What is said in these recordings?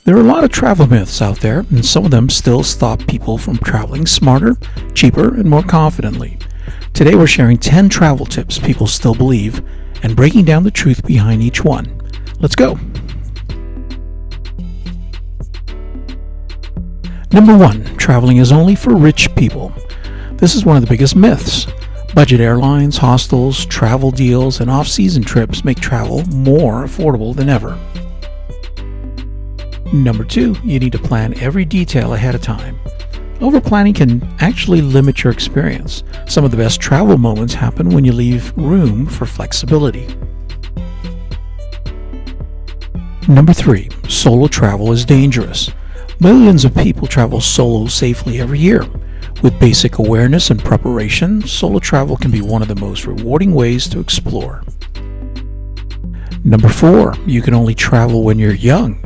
There are a lot of travel myths out there, and some of them still stop people from traveling smarter, cheaper, and more confidently. Today we're sharing 10 travel tips people still believe and breaking down the truth behind each one. Let's go! Number 1. Traveling is only for rich people. This is one of the biggest myths. Budget airlines, hostels, travel deals, and off-season trips make travel more affordable than ever. Number 2. You need to plan every detail ahead of time. Over-planning can actually limit your experience. Some of the best travel moments happen when you leave room for flexibility. Number 3. Solo travel is dangerous. Millions of people travel solo safely every year. With basic awareness and preparation, solo travel can be one of the most rewarding ways to explore. Number 4. You can only travel when you're young.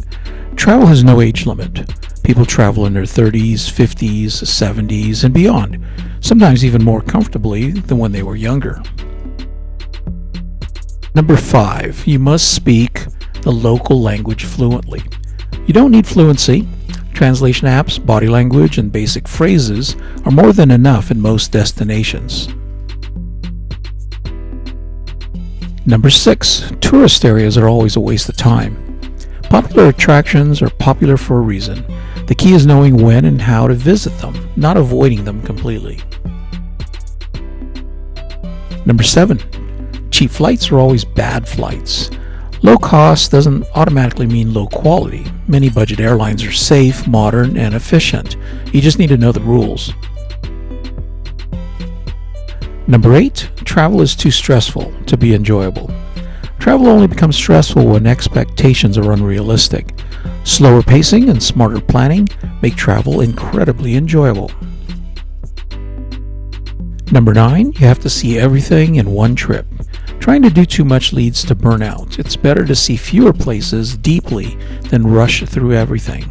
Travel has no age limit. People travel in their 30s, 50s, 70s, and beyond, sometimes even more comfortably than when they were younger. Number 5. You must speak the local language fluently. You don't need fluency. Translation apps, body language, and basic phrases are more than enough in most destinations. Number 6. Tourist areas are always a waste of time. Popular attractions are popular for a reason. The key is knowing when and how to visit them, not avoiding them completely. Number 7. Cheap flights are always bad flights. Low cost doesn't automatically mean low quality. Many budget airlines are safe, modern, and efficient. You just need to know the rules. Number 8. Travel is too stressful to be enjoyable. Travel only becomes stressful when expectations are unrealistic. Slower pacing and smarter planning make travel incredibly enjoyable. Number 9. You have to see everything in one trip. Trying to do too much leads to burnout. It's better to see fewer places deeply than rush through everything.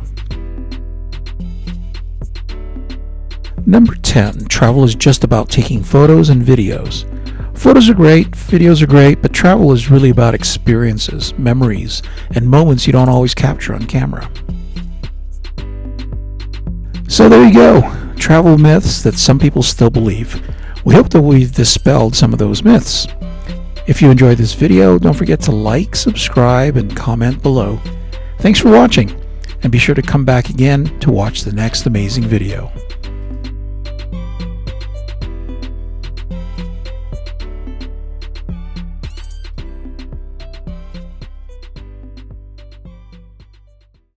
Number 10. Travel is just about taking photos and videos. Photos are great, videos are great, but travel is really about experiences, memories, and moments you don't always capture on camera. So there you go, travel myths that some people still believe. We hope that we've dispelled some of those myths. If you enjoyed this video, don't forget to like, subscribe, and comment below. Thanks for watching, and be sure to come back again to watch the next amazing video.